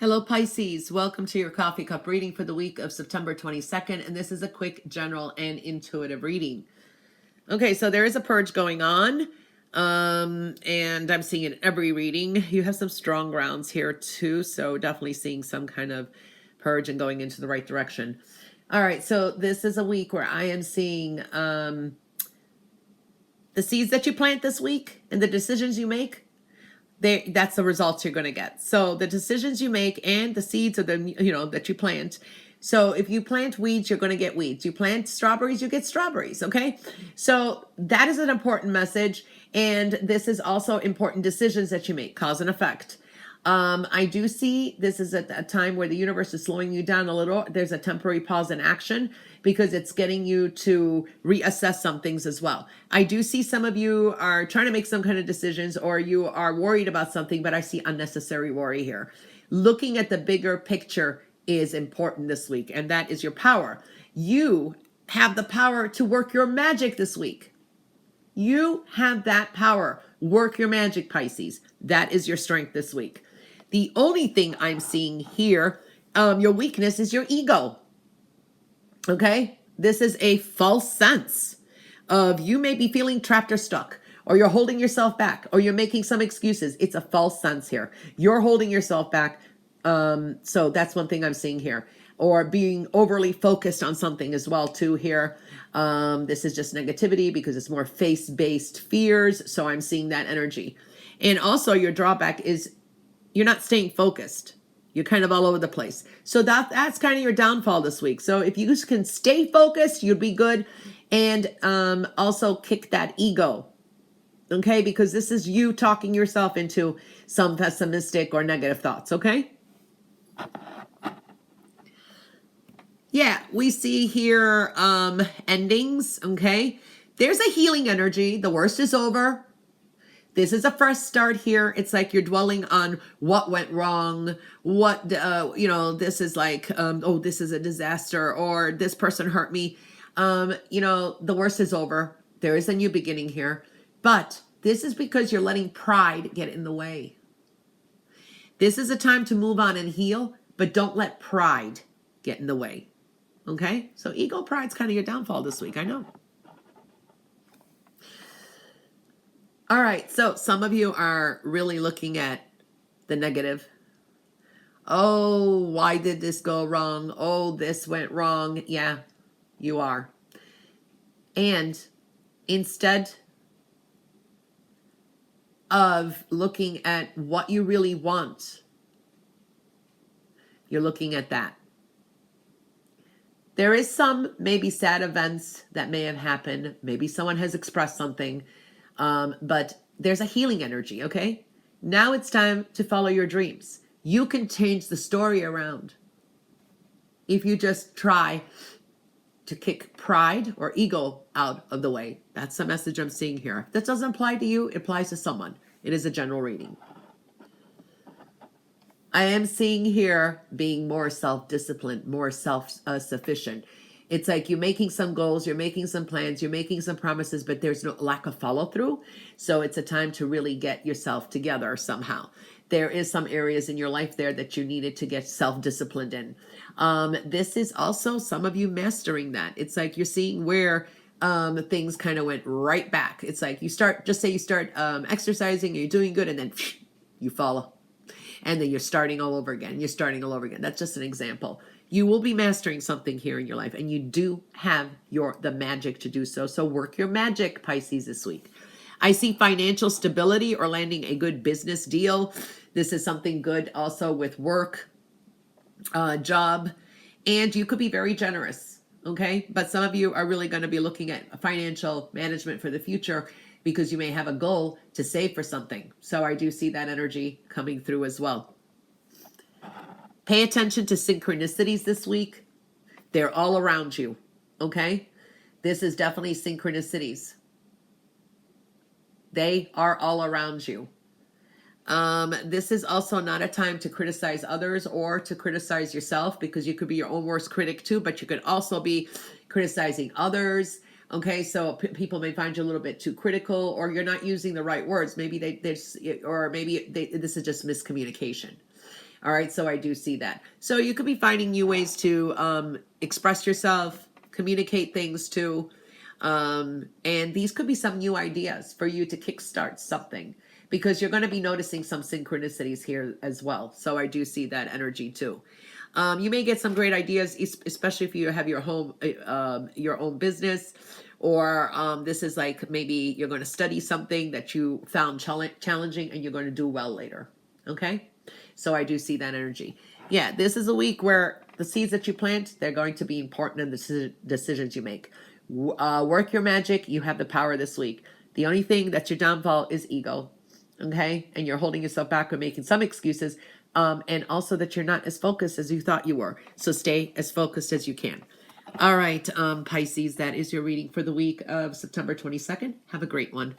Hello, Pisces. Welcome to your coffee cup reading for the week of September 22nd. And this is a quick general and intuitive reading. Okay, so there is a purge going on. And I'm seeing it in every reading. You have some strong grounds here too. So definitely seeing some kind of purge and going into the right direction. All right, so this is a week where I am seeing the seeds that you plant this week and the decisions you make. That's the results you're going to get. So the decisions you make and the seeds of that you plant. So if you plant weeds, you're going to get weeds. You plant strawberries, you get strawberries. Okay. So that is an important message. And this is also important decisions that you make, cause and effect. I do see this is a time where the universe is slowing you down a little. There's a temporary pause in action because it's getting you to reassess some things as well. I do see some of you are trying to make some kind of decisions or you are worried about something, but I see unnecessary worry here. Looking at the bigger picture is important this week, and that is your power. You have the power to work your magic this week. You have that power. Work your magic, Pisces. That is your strength this week. The only thing I'm seeing here, your weakness is your ego. Okay? This is a false sense of you may be feeling trapped or stuck, or you're holding yourself back, or you're making some excuses. It's a false sense here. You're holding yourself back. So that's one thing I'm seeing here. Or being overly focused on something as well too here. This is just negativity because it's more face-based fears. So I'm seeing that energy. And also your drawback is you're not staying focused. You're kind of all over the place. So that's kind of your downfall this week. So if you can stay focused, you'd be good. And also kick that ego. Okay? Because this is you talking yourself into some pessimistic or negative thoughts. Okay? Yeah, we see here endings. Okay? There's a healing energy. The worst is over. This is a fresh start here. It's like you're dwelling on what went wrong, what, this is like, oh, this is a disaster, or this person hurt me. The worst is over. There is a new beginning here. But this is because you're letting pride get in the way. This is a time to move on and heal, but don't let pride get in the way. Okay? So ego, pride's kind of your downfall this week. I know. All right, so some of you are really looking at the negative. Oh, why did this go wrong? Oh, this went wrong. Yeah, you are. And instead of looking at what you really want, you're looking at that. There is some maybe sad events that may have happened. Maybe someone has expressed something. But there's a healing energy, okay? Now it's time to follow your dreams. You can change the story around if you just try to kick pride or ego out of the way. That's the message I'm seeing here. If that doesn't apply to you, it applies to someone. It is a general reading. I am seeing here being more self-disciplined, more self-sufficient. It's like you're making some goals, you're making some plans, you're making some promises, but there's no lack of follow through. So it's a time to really get yourself together somehow. There is some areas in your life there that you needed to get self-disciplined in. This is also some of you mastering that. It's like you're seeing where things kind of went right back. It's like you start exercising, you're doing good, and then you fall. And then you're starting all over again. You're starting all over again. That's just an example. You will be mastering something here in your life, and you do have the magic to do so. So work your magic, Pisces, this week. I see financial stability or landing a good business deal. This is something good also with work, job, and you could be very generous, okay? But some of you are really going to be looking at financial management for the future because you may have a goal to save for something. So I do see that energy coming through as well. Pay attention to synchronicities this week. They're all around you, okay? This is definitely synchronicities. They are all around you. This is also not a time to criticize others or to criticize yourself because you could be your own worst critic too, but you could also be criticizing others. Okay, so people may find you a little bit too critical, or you're not using the right words. Maybe this is just miscommunication. All right, so I do see that. So you could be finding new ways to express yourself, communicate things too. And these could be some new ideas for you to kickstart something because you're going to be noticing some synchronicities here as well. So I do see that energy too. You may get some great ideas, especially if you have your own business, or this is like maybe you're going to study something that you found challenging and you're going to do well later. Okay, so I do see that energy. Yeah, this is a week where the seeds that you plant, they're going to be important in the decisions you make. Work your magic. You have the power this week. The only thing that's your downfall is ego. Okay, and you're holding yourself back or making some excuses. And also that you're not as focused as you thought you were. So stay as focused as you can. All right, Pisces, that is your reading for the week of September 22nd. Have a great one.